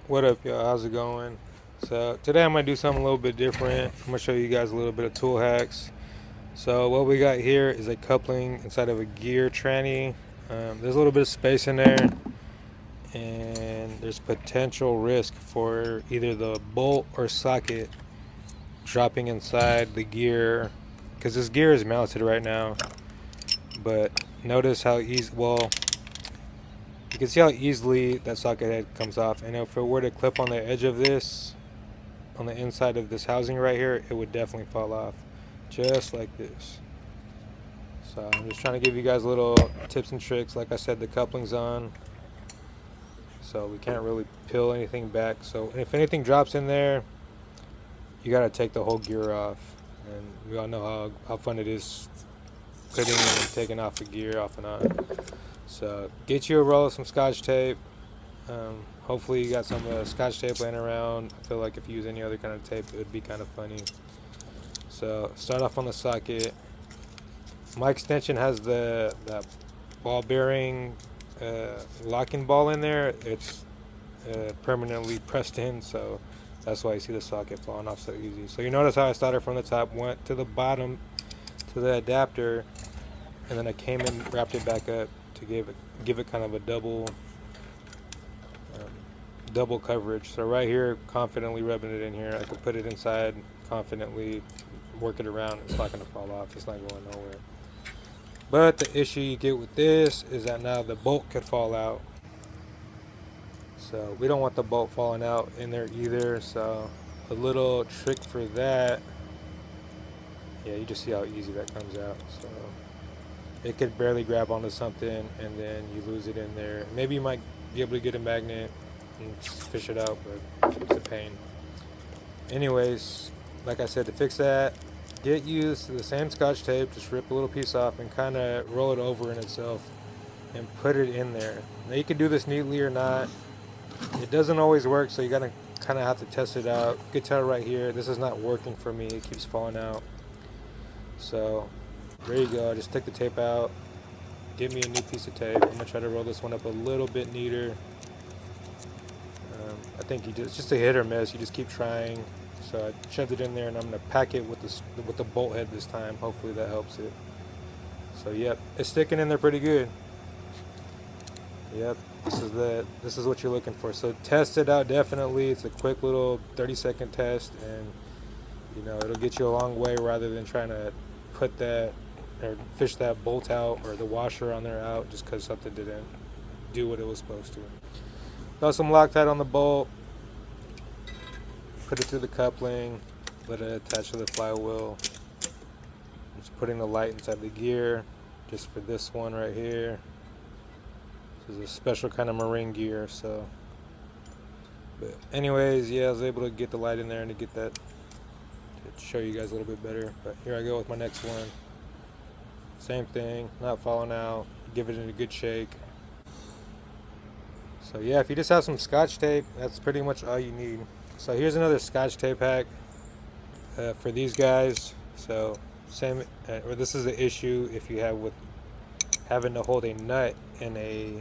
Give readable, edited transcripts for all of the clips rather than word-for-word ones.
What up, y'all? How's it going? So today I'm gonna do something a little bit different. I'm gonna show you guys a little bit of tool hacks. So what we got here is a coupling inside of a gear tranny. There's a little bit of space in there, and there's potential risk for either the bolt or socket dropping inside the gear, because this gear is mounted right now. But notice how easy. Well, you can see how easily that socket head comes off, and if it were to clip on the edge of this, on the inside of this housing right here, it would definitely fall off, just like this. So I'm just trying to give you guys little tips and tricks. Like I said, the coupling's on, so we can't really peel anything back. So if anything drops in there, you gotta take the whole gear off. And we all know how fun it is putting and taking off the gear off and on. So get you a roll of some scotch tape. Hopefully you got some scotch tape laying around. I feel like if you use any other kind of tape, it would be kind of funny. So start off on the socket. My extension has that ball bearing locking ball in there. It's permanently pressed in, so that's why you see the socket falling off so easy. So you notice how I started from the top, went to the bottom to the adapter, and then I came and wrapped it back up to give it kind of a um, double coverage. So right here, confidently rubbing it in here. I can put it inside confidently, work it around. It's not going to fall off. It's not going nowhere. But the issue you get with this is that now the bolt could fall out. So we don't want the bolt falling out in there either. So a little trick for that, yeah, you just see how easy that comes out. So it could barely grab onto something and then you lose it in there. Maybe you might be able to get a magnet and fish it out, but it's a pain. Anyways, like I said, to fix that, get used to the same scotch tape, just rip a little piece off and kind of roll it over in itself and put it in there. Now you can do this neatly or not. It doesn't always work, so you gotta kind of have to test it out. You can tell right here, this is not working for me. It keeps falling out. So there you go. Just take the tape out. Give me a new piece of tape. I'm gonna try to roll this one up a little bit neater. I think it's just a hit or miss. You just keep trying. So I shoved it in there, and I'm gonna pack it with the bolt head this time. Hopefully that helps it. So yep, it's sticking in there pretty good. Yep, this is what you're looking for. So test it out definitely. It's a quick little 30-second test, and it'll get you a long way rather than trying to put that or fish that bolt out or the washer on there out just because something didn't do what it was supposed to. Throw some Loctite on the bolt. Put it through the coupling. Let it attach to the flywheel. Just putting the light inside the gear just for this one right here. This is a special kind of marine gear, so. But anyways, yeah, I was able to get the light in there and to get that to show you guys a little bit better. But here I go with my next one. Same thing, not falling out. Give it a good shake. So yeah, if you just have some scotch tape, that's pretty much all you need. So here's another scotch tape hack for these guys. So same, or this is the issue if you have with having to hold a nut in a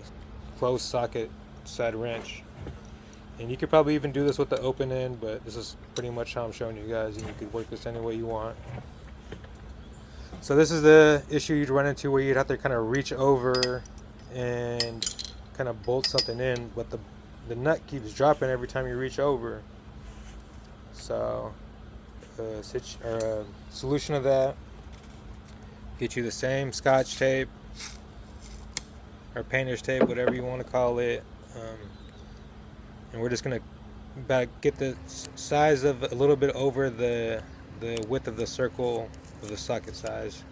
closed socket side wrench. And you could probably even do this with the open end, but this is pretty much how I'm showing you guys, and you could work this any way you want. So this is the issue you'd run into where you'd have to kind of reach over and kind of bolt something in, but the nut keeps dropping every time you reach over. So a solution of that, get you the same scotch tape or painter's tape, whatever you want to call it, and we're just gonna get the size of a little bit over the width of the circle of the socket size.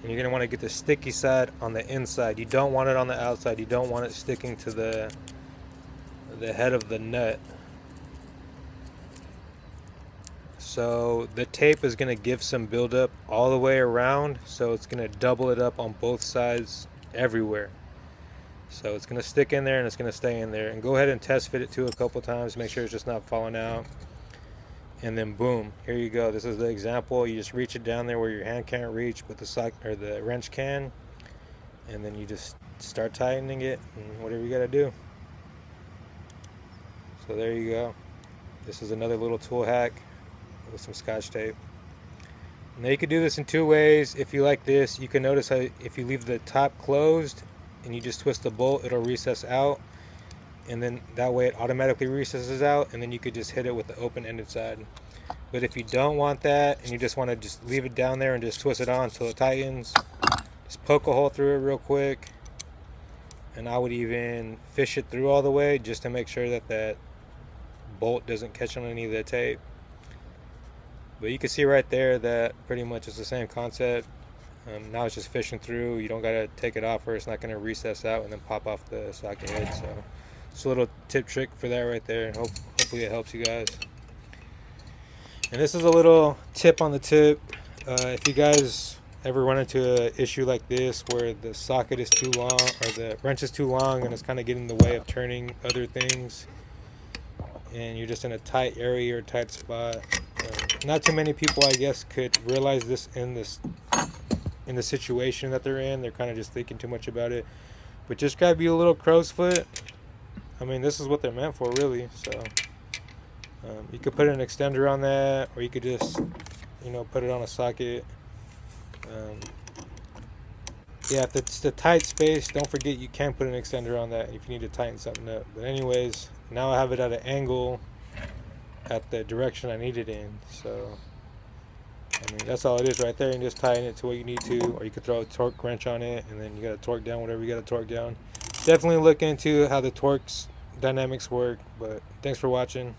And you're gonna want to get the sticky side on the inside. You don't want it on the outside. You don't want it sticking to the head of the nut. So the tape is going to give some buildup all the way around, so it's going to double it up on both sides everywhere. So it's going to stick in there and it's going to stay in there. And go ahead and test fit it too a couple times, make sure it's just not falling out. And then boom, here you go. This is the example. You just reach it down there where your hand can't reach, but the wrench can, and then you just start tightening it and whatever you got to do. So there you go. This is another little tool hack with some Scotch tape. Now you could do this in two ways. If you like this, you can notice how if you leave the top closed and you just twist the bolt, it'll recess out, and then that way it automatically recesses out, and then you could just hit it with the open-ended side. But if you don't want that and you just want to just leave it down there and just twist it on until it tightens, just poke a hole through it real quick, and I would even fish it through all the way just to make sure that that bolt doesn't catch on any of the tape. But you can see right there that pretty much it's the same concept. Now it's just fishing through. You don't got to take it off or it's not going to recess out and then pop off the socket head. So just a little tip trick for that right there. Hopefully it helps you guys. And this is a little tip on the tip. If you guys ever run into an issue like this where the socket is too long or the wrench is too long and it's kind of getting in the way of turning other things, and you're just in a tight area or tight spot, not too many people, I guess, could realize this in the situation that they're in. They're kind of just thinking too much about it. But just grab you a little crow's foot. I mean, this is what they're meant for, really. So you could put an extender on that, or you could just, put it on a socket. Yeah, if it's the tight space, don't forget you can put an extender on that if you need to tighten something up. But anyways, now I have it at an angle at the direction I need it in. So, I mean, that's all it is right there. And just tighten it to what you need to, or you could throw a torque wrench on it, and then you got to torque down whatever you got to torque down. Definitely look into how the torques dynamics work. But thanks for watching.